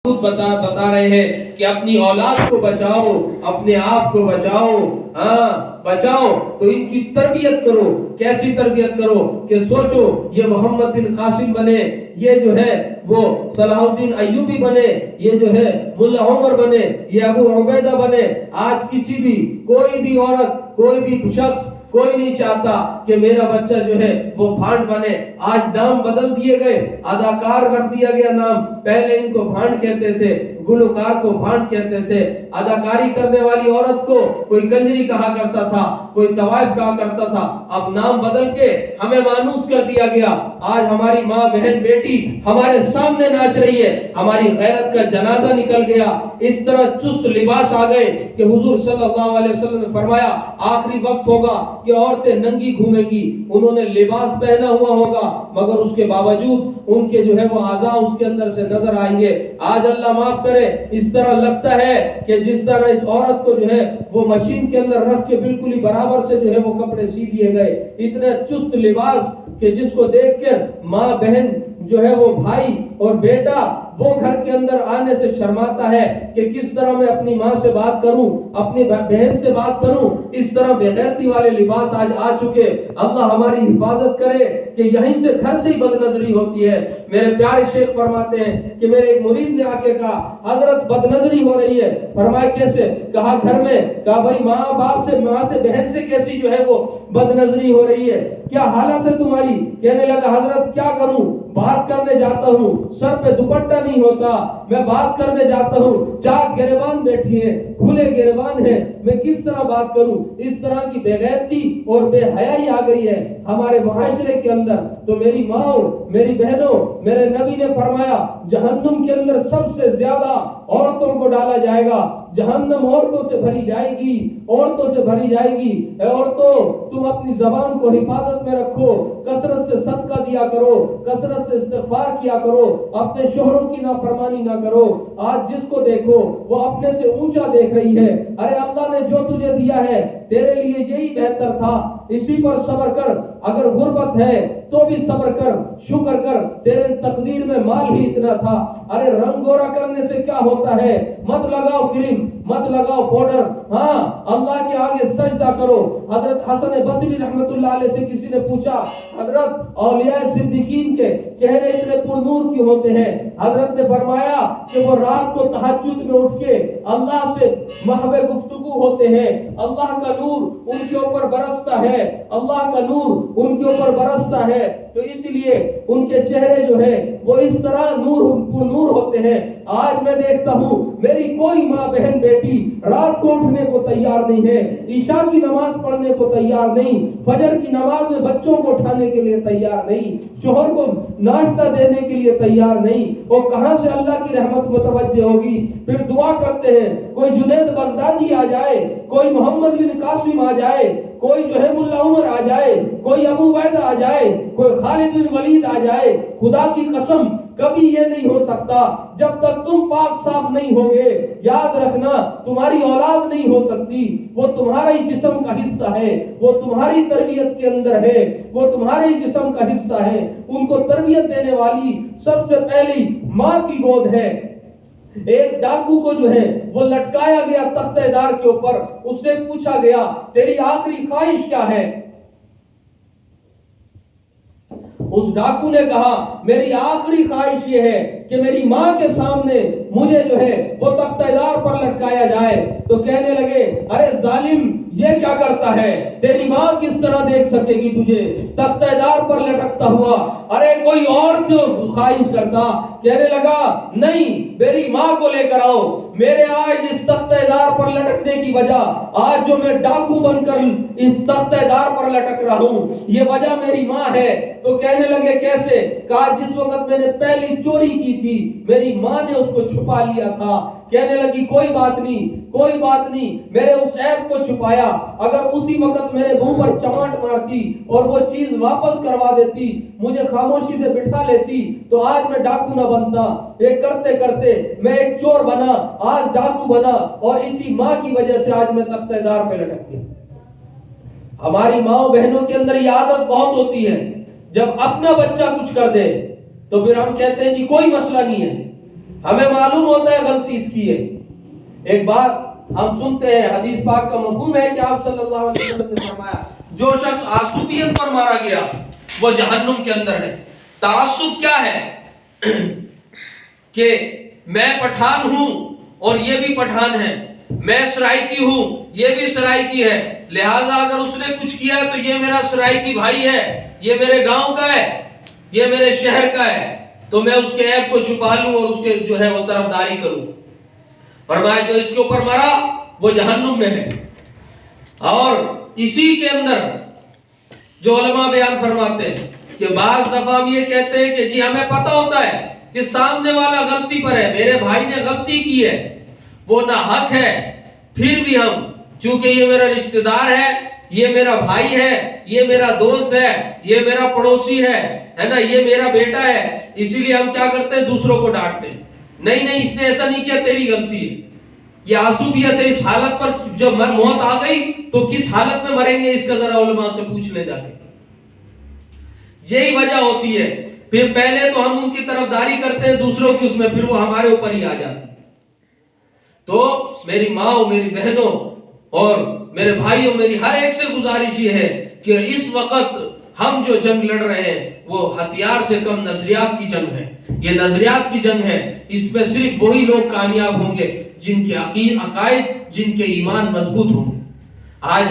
بتا رہے ہیں کہ اپنی اولاد کو بچاؤ، اپنے آپ کو بچاؤ، بچاؤ تو ان کی تربیت کرو۔ کیسی تربیت کرو کہ سوچو یہ محمد بن قاسم بنے، یہ جو ہے وہ صلاح الدین ایوبی بنے، یہ جو ہے ملا عمر بنے، یہ ابو عبیدہ بنے۔ آج کسی بھی کوئی بھی عورت، کوئی بھی شخص، کوئی نہیں چاہتا کہ میرا بچہ جو ہے وہ بھانڈ بنے۔ آج نام بدل دیے گئے، اداکار رکھ دیا گیا نام۔ پہلے ان کو بھانڈ کہتے تھے، گلوکار کو بھانڈ کہتے تھے، اداکاری کرنے والی عورت کو کوئی کنجری کہا کرتا تھا، کوئی طوائف کہا کرتا تھا۔ اب نام بدل کے ہمیں مانوس کر دیا گیا۔ آج ہماری ماں، بہن، بیٹی ہمارے سامنے ناچ رہی ہے، ہماری غیرت کا جنازہ نکل گیا۔ اس طرح چست لباس آ گئے کہ حضور صلی اللہ علیہ وسلم نے فرمایا آخری وقت ہوگا کہ عورتیں ننگی گھومیں گی۔ انہوں نے لباس پہنا ہوا ہوگا مگر اس کے باوجود ان کے جو ہے وہ اعضاء اس کے اندر سے نظر آئیں گے۔ آج اللہ معاف کرے، اس طرح لگتا ہے کہ جس طرح اس عورت کو جو ہے وہ مشین کے اندر رکھ کے بالکل ہی برابر سے جو ہے وہ کپڑے سی دیے گئے۔ اتنے چست لباس کہ جس کو دیکھ کر ماں، بہن جو ہے وہ بھائی اور بیٹا وہ گھر کے اندر آنے سے شرماتا ہے کہ کس طرح میں اپنی ماں سے بات کروں، اپنی بہن سے بات کروں۔ اس طرح بے غیرتی والے لباس آج آ چکے۔ اللہ ہماری حفاظت کرے کہ یہیں سے گھر سے ہی بد نظری ہوتی ہے۔ میرے پیارے شیخ فرماتے ہیں کہ میرے ایک مرید نے آ کے کہا حضرت بد نظری ہو رہی ہے۔ فرمایا کیسے؟ کہا گھر میں، کہا بھائی ماں باپ سے، ماں سے، بہن سے کیسی جو ہے وہ بد نظری ہو رہی ہے، کیا حالت ہے تمہاری؟ کہنے لگا حضرت کیا کروں، بات کرنے جاتا ہوں سر پہ دوپٹہ نہیں ہوتا، میں بات کرنے جاتا ہوں چاک گریبان بیٹھی ہے، کھلے گریبان ہے، میں کس طرح بات کروں؟ اس طرح کی بے غیرتی اور بے حیائی آ گئی ہے ہمارے معاشرے کے اندر۔ تو میری ماں، میری بہنوں، میرے نبی نے فرمایا جہنم کے اندر سب سے زیادہ عورتوں کو ڈالا جائے گا۔ جہنم عورتوں سے بھری جائے گی، عورتوں سے بھری جائے گی۔ اے عورتوں، تم اپنی زبان کو حفاظت میں رکھو، کثرت سے صدقہ دیا کرو، کثرت سے استغفار کیا کرو، اپنے شوہروں کی نافرمانی نہ کرو۔ آج جس کو دیکھو وہ اپنے سے اونچا دیکھ رہی ہے۔ ارے اللہ نے جو تجھے دیا ہے تیرے لیے یہی بہتر تھا، اسی پر صبر کر۔ اگر غربت ہے تو بھی صبر کر، شکر کر، تیرے تقدیر میں مال ہی اتنا تھا۔ ارے رنگ گورا کرنے سے کیا ہوتا ہے؟ مت لگاؤ کریم، مت لگاؤ پاؤڈر، ہاں اللہ کے آگے سجدہ کرو۔ حضرت حسن بصری رحمت اللہ علیہ سے کسی نے پوچھا حضرت اولیاء صدیقین کے چہرے اتنے پرنور کیوں ہوتے ہیں؟ حضرت نے فرمایا کہ وہ رات کو تہجد میں اٹھ کے اللہ سے محو گفتگو ہوتے ہیں، اللہ کا نور ان کے اوپر برستا ہے، اللہ کا نور ان کے اوپر برستا ہے، تو اس لیے ان کے چہرے جو ہے وہ اس طرح نور ہوتے ہیں۔ آج میں دیکھتا ہوں میری کوئی ماں، بہن، بیٹی رات کو اٹھنے کو تیار نہیں ہے، عشاء کی نماز پڑھنے کو تیار نہیں، فجر کی نماز میں بچوں کو اٹھانے کے لیے تیار نہیں، شوہر کو ناشتہ دینے کے لیے تیار نہیں۔ وہ کہاں سے اللہ کی رحمت متوجہ ہوگی؟ پھر دعا کرتے ہیں کوئی جنید بغدادی آ جائے، کوئی محمد بن قاسم آ جائے، کوئی جو ہے ملا عمر آ جائے، کوئی ابو عبیدہ آ جائے، کوئی خالد بن ولید آ جائے۔ خدا کی قسم کبھی یہ نہیں ہو سکتا جب تک تم پاک صاف نہیں ہوگے۔ یاد رکھنا تمہاری اولاد نہیں ہو سکتی، وہ تمہارے جسم کا حصہ ہے، وہ تمہاری تربیت کے اندر ہے، وہ تمہارے جسم کا حصہ ہے۔ ان کو تربیت دینے والی سب سے پہلی ماں کی گود ہے۔ ایک ڈاکو کو جو ہے وہ لٹکایا گیا تختہ دار کے اوپر، اس سے پوچھا گیا تیری آخری خواہش کیا ہے؟ اس ڈاکو نے کہا میری آخری خواہش یہ ہے کہ میری ماں کے سامنے مجھے جو ہے وہ تختہ دار پر لٹکایا جائے۔ تو کہنے لگے ارے ظالم یہ کیا کرتا ہے، تیری ماں کس طرح دیکھ سکے گی تجھے تختہ دار پر لٹکتا ہوا؟ ارے کوئی اور جو خواہش کرتا۔ کہنے لگا نہیں، میری ماں کو لے کر آؤ۔ میرے آج اس تختہ دار پر لٹکنے کی وجہ، آج جو میں ڈاکو بن کر اس تختہ دار پر لٹک رہا ہوں، یہ وجہ میری ماں ہے۔ تو کہنے لگے کیسے؟ کہا جس وقت میں نے پہلی چوری کی تھی میری ماں نے اس کو چھپا لیا تھا۔ کہنے لگی کوئی بات نہیں، کوئی بات نہیں، میرے اس عیب کو چھپایا، اگر اسی وقت میرے منہ پر چماٹ مارتی اور وہ چیز واپس کروا دیتی، مجھے خاموشی سے بٹھا لیتی، تو آج میں ڈاکو نہ بنتا۔ یہ کرتے کرتے میں ایک چور بنا، آج ڈاکو بنا، اور اسی ماں کی وجہ سے آج میں تختہ دار پہ لٹک گیا۔ ہماری ماں بہنوں کے اندر یہ عادت بہت ہوتی ہے، جب اپنا بچہ کچھ کر دے تو پھر ہم کہتے ہیں جی کوئی مسئلہ نہیں ہے، ہمیں معلوم ہوتا ہے غلطی اس کی ہے. ایک بات ہم سنتے ہیں، حدیث پاک کا مفہوم ہے کہ آپ صلی اللہ علیہ وسلم نے فرمایا جو شخص عصبیت پر مارا گیا وہ جہنم کے اندر ہے. تعصب کیا ہے کہ میں پٹھان ہوں اور یہ بھی پٹھان ہے، میں سرائکی ہوں یہ بھی سرائکی ہے، لہذا اگر اس نے کچھ کیا تو یہ میرا سرائکی بھائی ہے، یہ میرے گاؤں کا ہے، یہ میرے شہر کا ہے، تو میں اس کے عیب کو چھپا لوں اور اس کے جو ہے وہ طرفداری کروں. فرمایا جو اس کے اوپر مرا وہ جہنم میں ہے. اور اسی کے اندر جو علماء بیان فرماتے ہیں کہ بعض دفعہ ہم یہ کہتے ہیں کہ جی ہمیں پتہ ہوتا ہے کہ سامنے والا غلطی پر ہے، میرے بھائی نے غلطی کی ہے، وہ ناحق ہے، پھر بھی ہم چونکہ یہ میرا رشتہ دار ہے، یہ میرا بھائی ہے، یہ میرا دوست ہے، یہ میرا پڑوسی ہے نا، یہ میرا بیٹا ہے، اسی لیے ہم کیا کرتے ہیں دوسروں کو ڈانٹتے ہیں. نہیں اس نے ایسا نہیں کیا، تیری غلطی ہے. یہ عصبیت ہے. اس حالت پر جب موت آ گئی تو کس حالت میں مریں گے اس کا ذرا علماء سے پوچھ لے جا کے. یہی وجہ ہوتی ہے. پھر پہلے تو ہم ان کی طرفداری کرتے ہیں دوسروں کی، اس میں پھر وہ ہمارے اوپر ہی آ جاتی ہے. تو میری ماں میری بہنوں اور میرے بھائیوں، میری ہر ایک سے گزارش یہ ہے کہ اس وقت ہم جو جنگ لڑ رہے ہیں وہ ہتھیار سے کم نظریات کی جنگ ہے. یہ نظریات کی جنگ ہے. اس میں صرف وہی لوگ کامیاب ہوں گے جن کے عقائد، جن کے ایمان مضبوط ہوں گے. آج